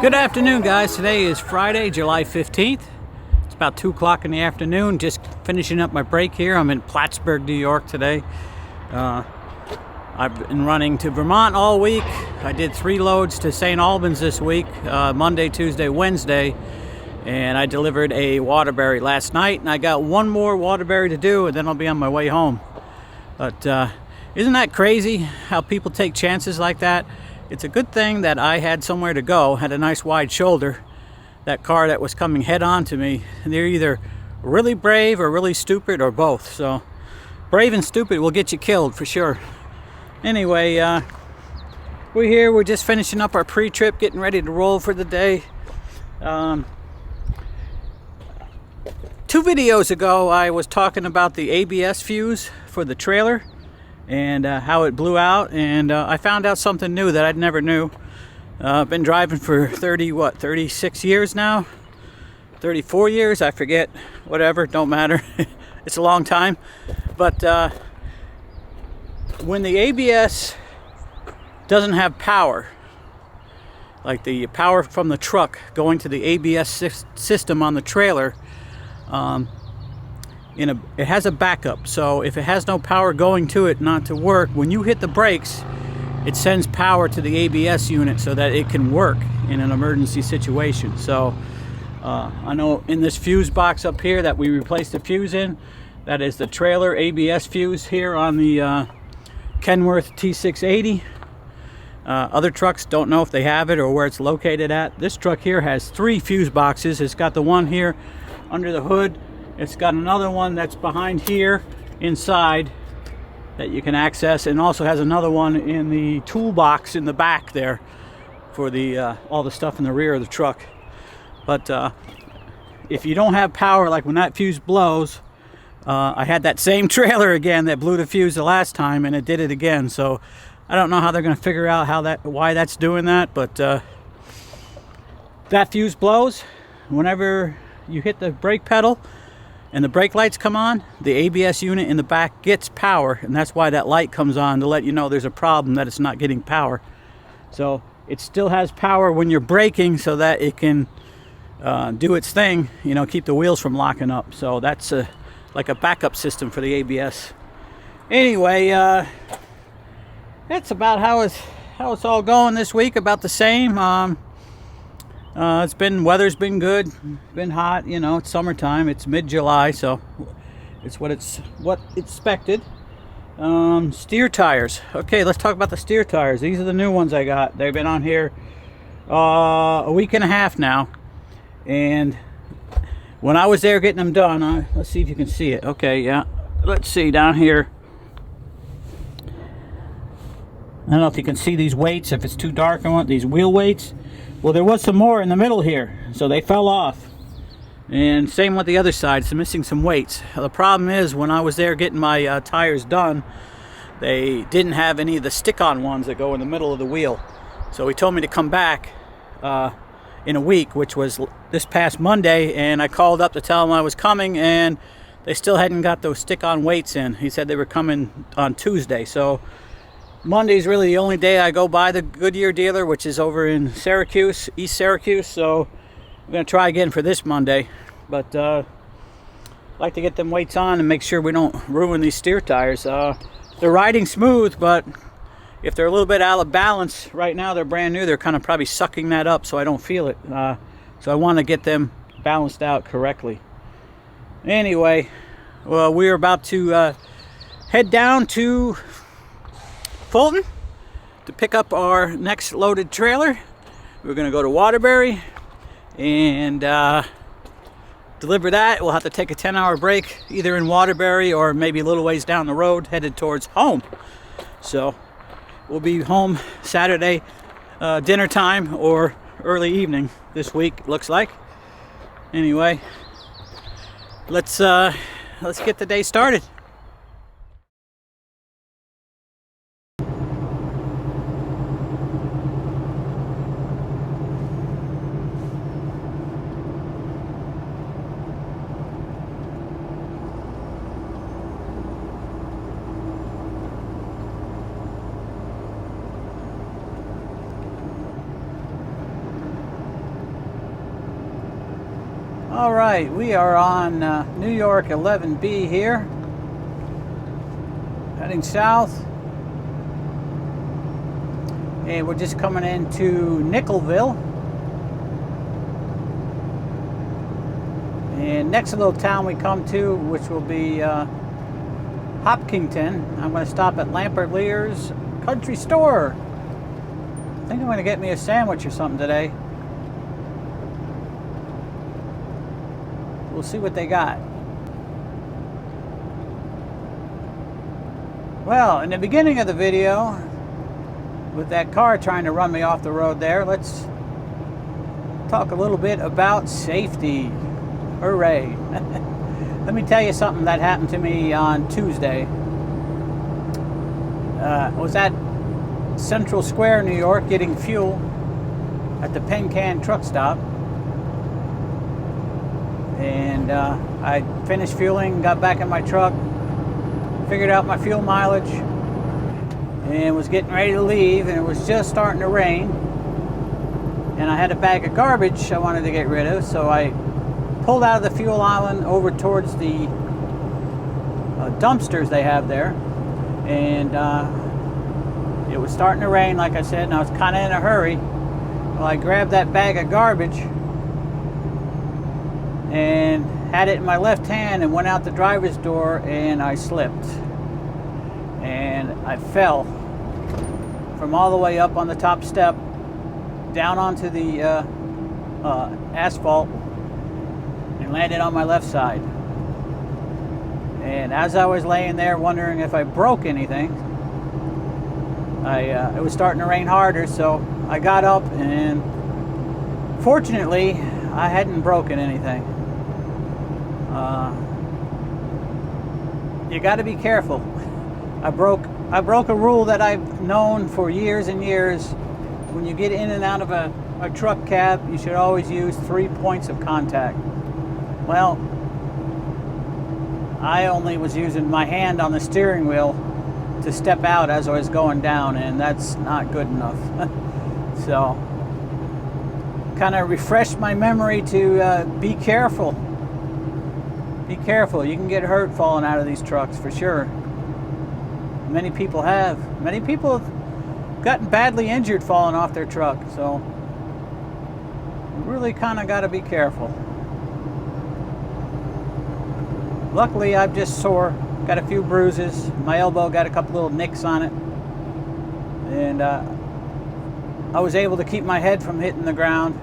Good afternoon, guys. Today is Friday, July 15th. It's about 2 o'clock in the afternoon. Just finishing up my break here. I'm in Plattsburgh, New York today. I've been running to Vermont all week. I did 3 loads to St. Albans this week, Monday, Tuesday, Wednesday. And I delivered a Waterbury last night. And I got one more Waterbury to do, and then I'll be on my way home. But isn't that crazy how people take chances like that? It's a good thing that I had somewhere to go, had a nice wide shoulder. That car that was coming head on to me, they're either really brave or really stupid or both. So brave and stupid will get you killed for sure. Anyway, we're here. We're just finishing up our pre-trip, getting ready to roll for the day. 2 videos ago, I was talking about the ABS fuse for the trailer and how it blew out, and I found out something new that I'd never knew. I've been driving for 36 years now, 34 years, I forget, whatever, don't matter. It's a long time. But when the ABS doesn't have power, like the power from the truck going to the ABS system on the trailer, it has a backup. So if it has no power going to it, not to work, when you hit the brakes, it sends power to the ABS unit so that it can work in an emergency situation. So I know in this fuse box up here that we replaced the fuse in, that is the trailer ABS fuse here on the Kenworth T680. Other trucks don't know if they have it or where it's located at. This truck here has 3 fuse boxes. It's got the one here under the hood. It's got another one that's behind here inside that you can access, and also has another one in the toolbox in the back there for the all the stuff in the rear of the truck. But if you don't have power, like when that fuse blows, I had that same trailer again that blew the fuse the last time, and it did it again. So I don't know how they're going to figure out why that's doing that, but that fuse blows whenever you hit the brake pedal and the brake lights come on. The ABS unit in the back gets power, and that's why that light comes on, to let you know there's a problem, that it's not getting power. So it still has power when you're braking so that it can do its thing, keep the wheels from locking up. So that's like a backup system for the ABS. Anyway, that's about how it's all going this week, about the same. Weather's been good, been hot, it's summertime, it's mid-July, so it's what expected. Steer tires. Okay, let's talk about the steer tires. These are the new ones I got. They've been on here a week and a half now, and when I was there getting them done, let's see if you can see it. Okay, yeah, let's see down here. I don't know if you can see these weights. If it's too dark, I want these wheel weights. Well, there was some more in the middle here, so they fell off. And same with the other side, so missing some weights. The problem is, when I was there getting my tires done, they didn't have any of the stick-on ones that go in the middle of the wheel. So he told me to come back in a week, which was this past Monday, and I called up to tell him I was coming, and they still hadn't got those stick-on weights in. He said they were coming on Tuesday, so Monday's really the only day I go by the Goodyear dealer, which is over in Syracuse, East Syracuse. So I'm going to try again for this Monday. But I'd like to get them weights on and make sure we don't ruin these steer tires. They're riding smooth, but if they're a little bit out of balance, right now they're brand new, they're kind of probably sucking that up so I don't feel it. So I want to get them balanced out correctly. Anyway, well, we're about to head down to Fulton to pick up our next loaded trailer. We're going to go to Waterbury and deliver that. We'll have to take a 10-hour break either in Waterbury or maybe a little ways down the road headed towards home. So we'll be home Saturday dinner time or early evening this week, looks like. Anyway, let's get the day started. All right, we are on New York 11B here, heading south, and we're just coming into Nickelville. And next little town we come to, which will be Hopkinton, I'm going to stop at Lear's Country Store. I think I'm going to get me a sandwich or something today. We'll see what they got. Well, in the beginning of the video, with that car trying to run me off the road there, let's talk a little bit about safety. Hooray. Let me tell you something that happened to me on Tuesday. I was at Central Square, New York, getting fuel at the Pen Can truck stop. And I finished fueling, got back in my truck, figured out my fuel mileage, and was getting ready to leave, and it was just starting to rain. And I had a bag of garbage I wanted to get rid of, so I pulled out of the fuel island over towards the dumpsters they have there, and it was starting to rain, like I said, and I was kind of in a hurry. Well, I grabbed that bag of garbage and had it in my left hand and went out the driver's door, and I slipped and I fell from all the way up on the top step down onto the asphalt, landed on my left side. And as I was laying there wondering if I broke anything, it was starting to rain harder, so I got up, and fortunately I hadn't broken anything. You got to be careful. I broke a rule that I've known for years and years. When you get in and out of a truck cab, you should always use 3 points of contact. Well, I only was using my hand on the steering wheel to step out as I was going down, and that's not good enough. So, kind of refreshed my memory to be careful. Be careful. You can get hurt falling out of these trucks for sure. Many people have. Many people have gotten badly injured falling off their truck, so you really kind of got to be careful. Luckily, I'm just sore, got a few bruises. My elbow got a couple little nicks on it. And I was able to keep my head from hitting the ground,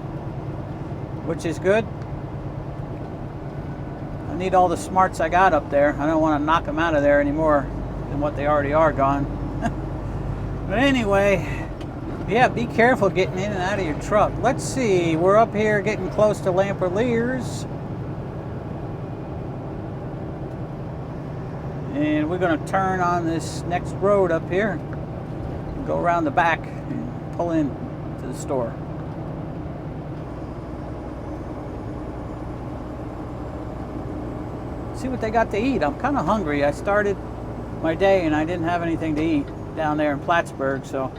which is good. I need all the smarts I got up there. I don't want to knock them out of there anymore than what they already are gone. But anyway, yeah, be careful getting in and out of your truck. Let's see, we're up here getting close to Lear's. And we're going to turn on this next road up here and go around the back and pull in to the store. See what they got to eat. I'm kind of hungry. I started my day and I didn't have anything to eat down there in Plattsburgh, so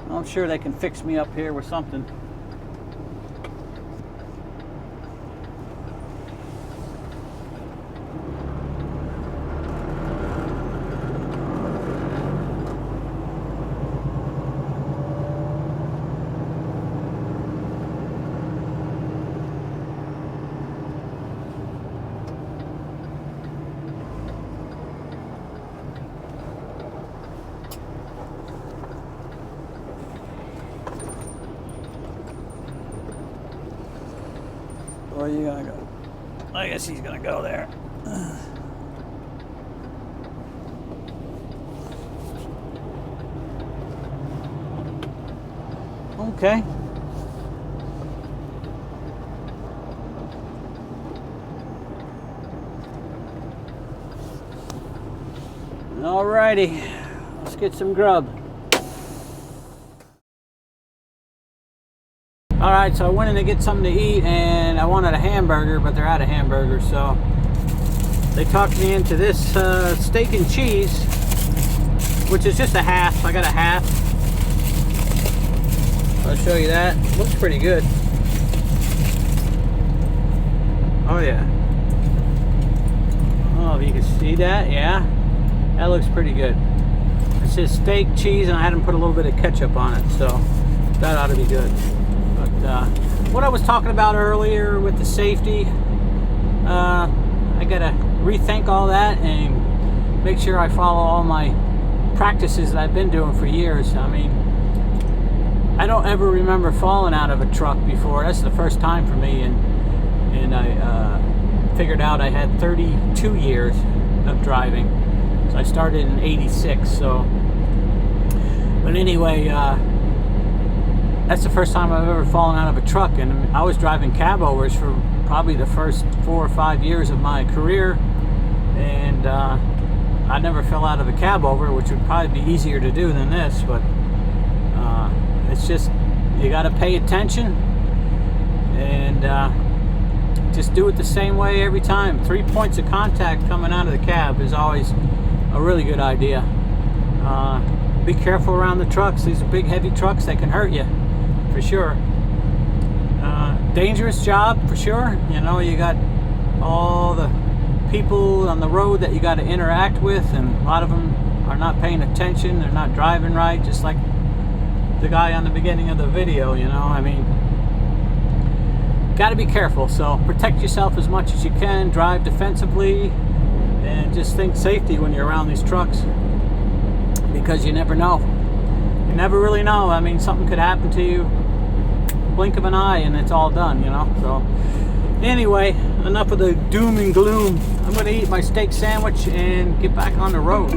I'm sure they can fix me up here with something. Where are you gonna go? I guess he's gonna go there. Okay. Alrighty, let's get some grub. Alright, so I went in to get something to eat and I wanted a hamburger, but they're out of hamburgers, so they talked me into this steak and cheese, which is just a half. I got a half. I'll show you that. Looks pretty good. Oh yeah. Oh, if you can see that, yeah. That looks pretty good. It's just steak, cheese, and I had them put a little bit of ketchup on it, so that ought to be good. But what I was talking about earlier with the safety, I gotta rethink all that and make sure I follow all my practices that I've been doing for years. I mean, I don't ever remember falling out of a truck before. That's the first time for me, and I figured out I had 32 years of driving. So I started in '86. So, but anyway, that's the first time I've ever fallen out of a truck, and I was driving cab overs for probably the first 4 or 5 years of my career, and I never fell out of a cab over, which would probably be easier to do than this, but it's just, you got to pay attention and just do it the same way every time. 3 points of contact coming out of the cab is always a really good idea. Be careful around the trucks. These are big, heavy trucks. They can hurt you, for sure. Dangerous job, for sure. You know, you got all the people on the road that you got to interact with, and a lot of them are not paying attention. They're not driving right, just like the guy on the beginning of the video, you know. I mean, got to be careful. So protect yourself as much as you can. Drive defensively, and just think safety when you're around these trucks, because you never know. You never really know. I mean, something could happen to you, blink of an eye, and it's all done, you know. So anyway, enough of the doom and gloom. I'm going to eat my steak sandwich and get back on the road.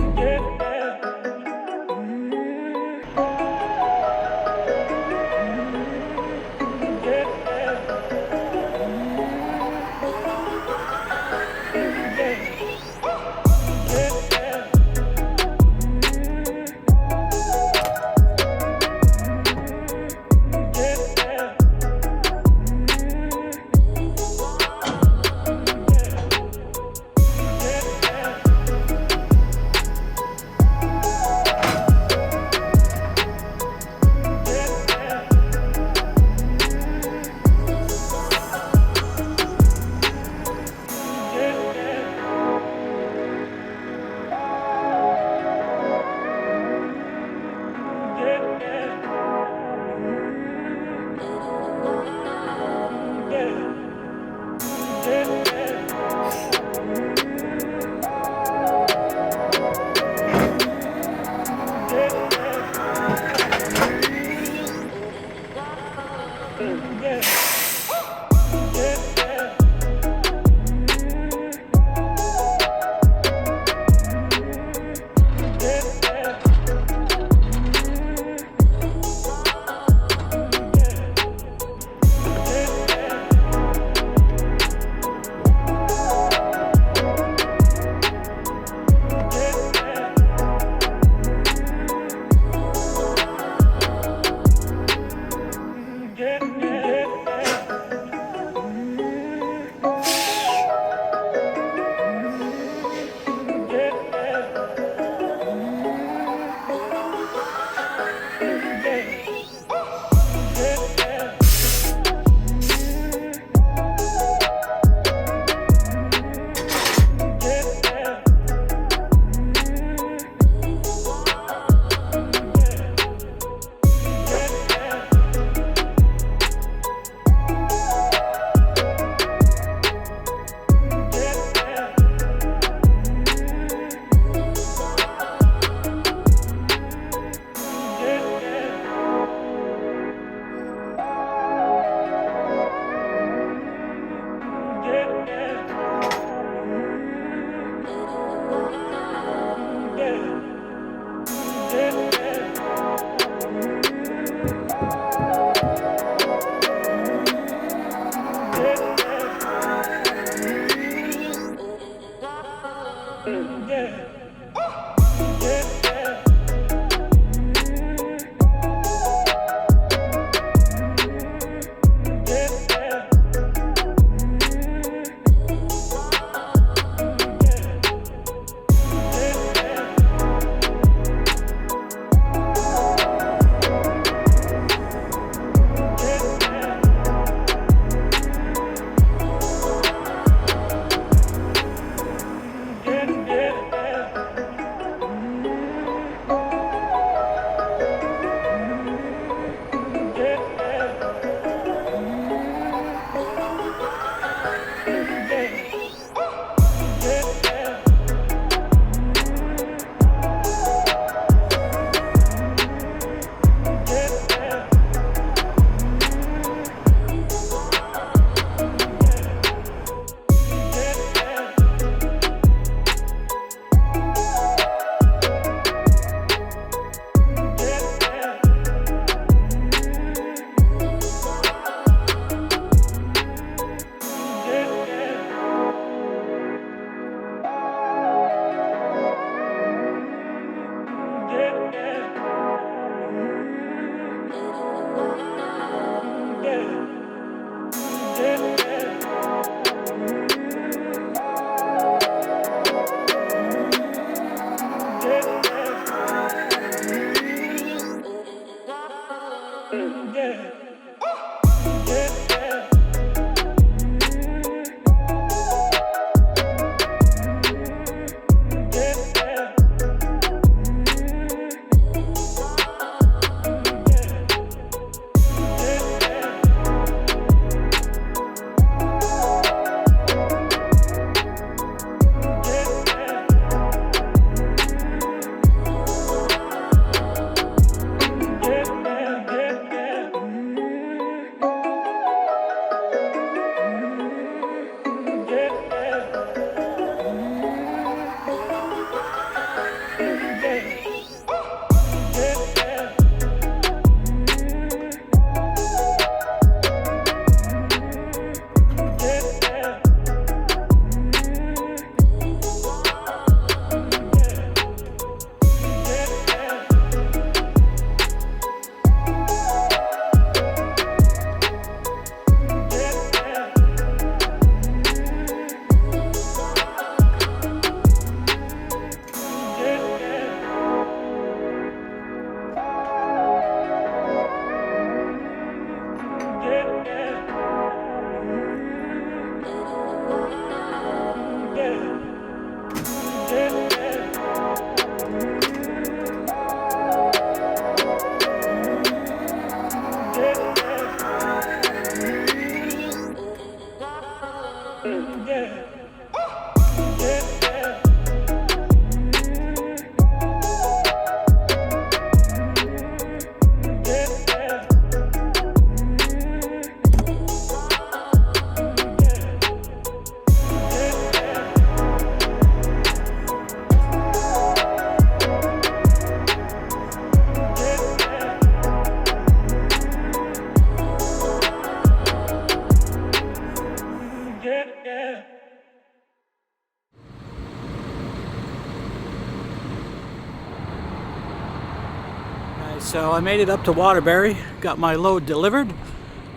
so I made it up to Waterbury, got my load delivered.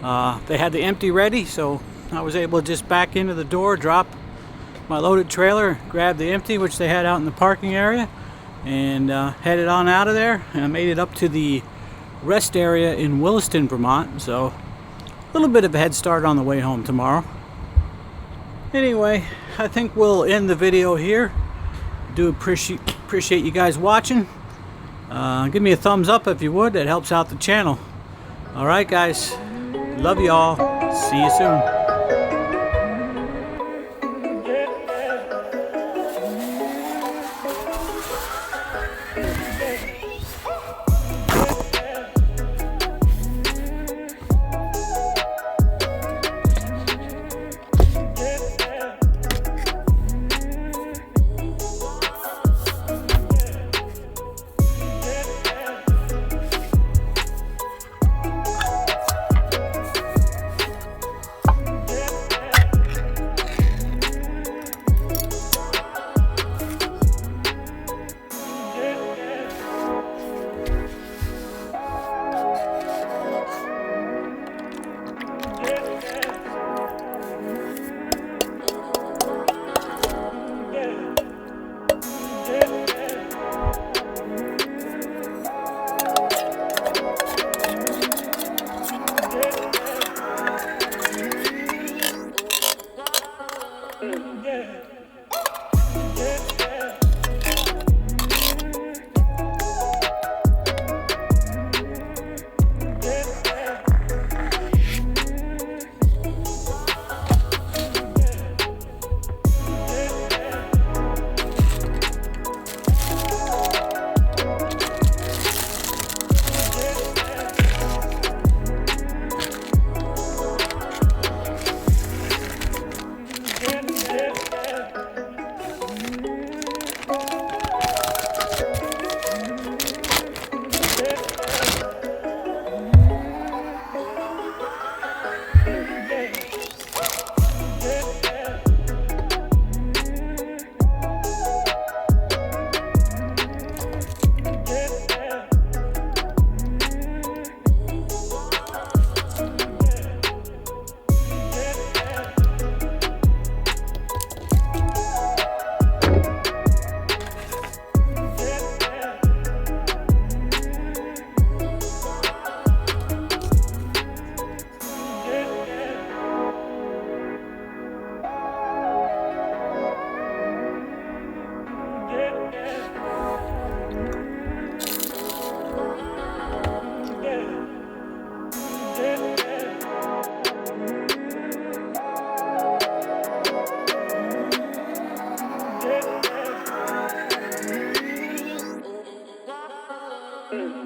They had the empty ready, so I was able to just back into the door, drop my loaded trailer, grab the empty, which they had out in the parking area, and headed on out of there. And I made it up to the rest area in Williston, Vermont, so a little bit of a head start on the way home tomorrow. Anyway, I think we'll end the video here. Do appreciate you guys watching. Give me a thumbs up if you would. It helps out the channel. Alright guys, love you all. See you soon.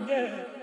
Yeah.